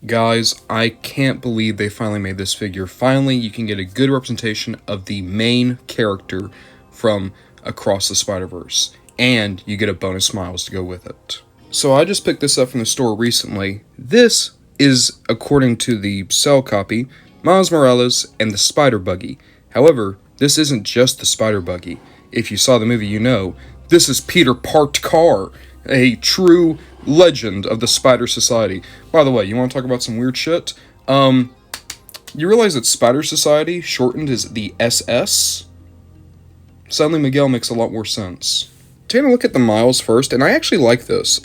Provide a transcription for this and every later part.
Guys, I can't believe they finally made this figure. Finally, you can get a good representation of the main character from Across the Spider-Verse, and you get a bonus miles to go with it. So I just picked this up from the store recently. This is, according to the sell copy, Miles Morales and the Spider-Buggy. However, this isn't just the Spider-Buggy. If you saw the movie, you know, this is Peter Parkedcar, a true legend of the Spider Society. By the way, you want to talk about some weird shit? You realize that Spider Society shortened is the SS? Suddenly Miguel makes a lot more sense. Taking a look at the Miles first, and I actually like this.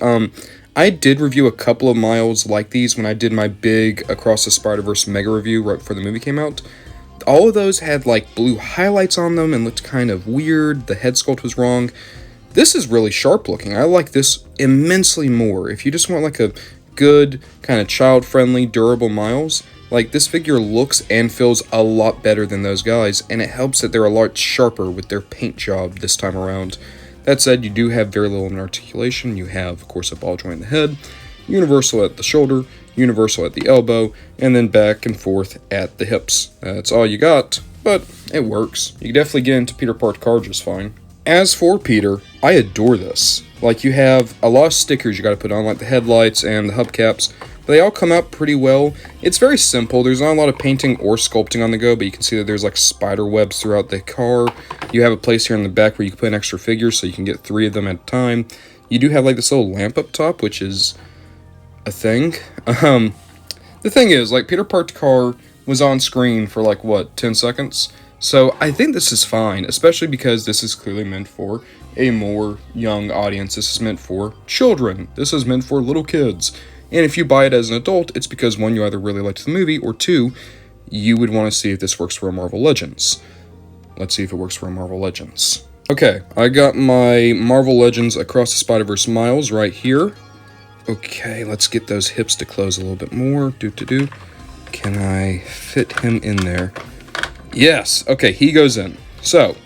I did review a couple of Miles like these when I did my big Across the Spider-Verse mega review right before the movie came out. All of those had like blue highlights on them and looked kind of weird. The head sculpt was wrong. This is really sharp looking. I like this immensely more. If you just want like a good, kind of child-friendly, durable Miles, like this figure looks and feels a lot better than those guys, and it helps that they're a lot sharper with their paint job this time around. That said, you do have very little in articulation. You have, of course, a ball joint in the head, universal at the shoulder, universal at the elbow, and then back and forth at the hips. That's all you got, but it works. You can definitely get into Peter Parkedcar just fine. As for Peter, I adore this. Like, you have a lot of stickers you gotta put on, like the headlights and the hubcaps, but they all come out pretty well. It's very simple. There's not a lot of painting or sculpting on the go, but you can see that there's like spider webs throughout the car. You have a place here in the back where you can put an extra figure, so you can get 3 of them at a time. You do have like this little lamp up top, which is a thing. The thing is, like, Peter Parkedcar was on screen for like, what, 10 seconds? So I think this is fine, especially because this is clearly meant for a more young audience. This is meant for children. This is meant for little kids. And if you buy it as an adult, it's because, 1, you either really liked the movie, or 2, you would want to see if this works for a Marvel Legends. Let's see if it works for a Marvel Legends. Okay, I got my Marvel Legends Across the Spider-Verse Miles right here. Okay, let's get those hips to close a little bit more. Can I fit him in there? Yes, okay, he goes in. So,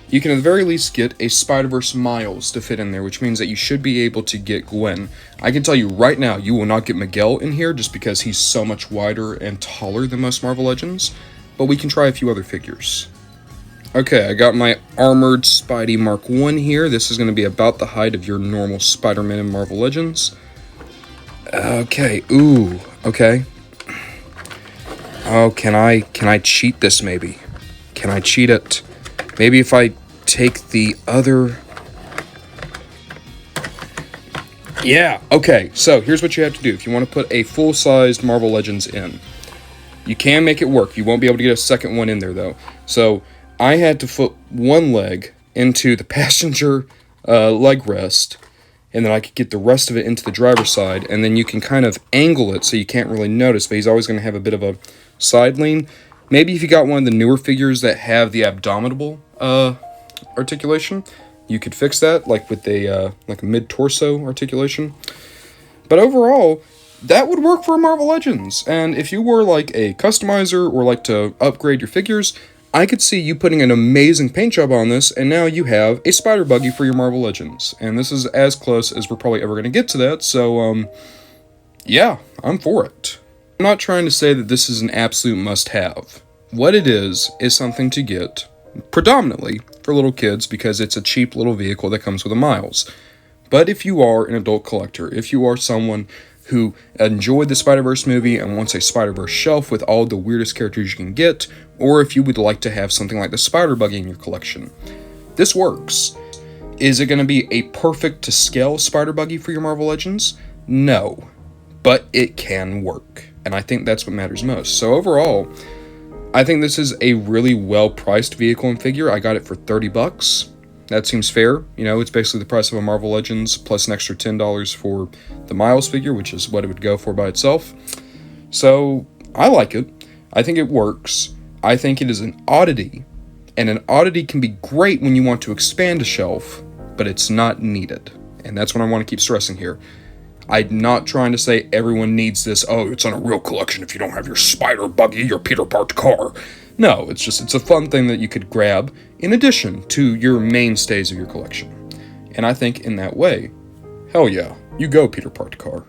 you can at the very least get a Spider-Verse Miles to fit in there, which means that you should be able to get Gwen. I can tell you right now, you will not get Miguel in here just because he's so much wider and taller than most Marvel Legends, but we can try a few other figures. Okay, I got my Armored Spidey Mark 1 here. This is going to be about the height of your normal Spider-Man in Marvel Legends. Okay, ooh, okay. Oh, can I cheat this maybe? Can I cheat it? Maybe if I take the other... Yeah, okay, so here's what you have to do. If you want to put a full-sized Marvel Legends in, you can make it work. You won't be able to get a second one in there, though. So I had to put one leg into the passenger leg rest, and then I could get the rest of it into the driver's side, and then you can kind of angle it so you can't really notice, but he's always going to have a bit of a side lean. Maybe if you got one of the newer figures that have the abdominal articulation, you could fix that, like with a mid-torso articulation. But overall, that would work for Marvel Legends. And if you were like a customizer or like to upgrade your figures, I could see you putting an amazing paint job on this, and now you have a Spider-Buggy for your Marvel Legends. And this is as close as we're probably ever going to get to that, so, yeah, I'm for it. I'm not trying to say that this is an absolute must-have. What it is something to get, predominantly, for little kids, because it's a cheap little vehicle that comes with a Miles. But if you are an adult collector, if you are someone who enjoyed the Spider-Verse movie and wants a Spider-Verse shelf with all the weirdest characters you can get, or if you would like to have something like the Spider-Buggy in your collection, this works. Is it going to be a perfect-to-scale Spider-Buggy for your Marvel Legends? No. But it can work. And I think that's what matters most. So overall, I think this is a really well-priced vehicle and figure. I got it for $30. That seems fair. You know, it's basically the price of a Marvel Legends plus an extra $10 for the Miles figure, which is what it would go for by itself. So, I like it. I think it works. I think it is an oddity. And an oddity can be great when you want to expand a shelf, but it's not needed. And that's what I want to keep stressing here. I'm not trying to say everyone needs this, oh, it's on a real collection if you don't have your Spider-Buggy, your Peter Parkedcar. No, it's a fun thing that you could grab in addition to your mainstays of your collection. And I think in that way, hell yeah, you go Peter Parkedcar.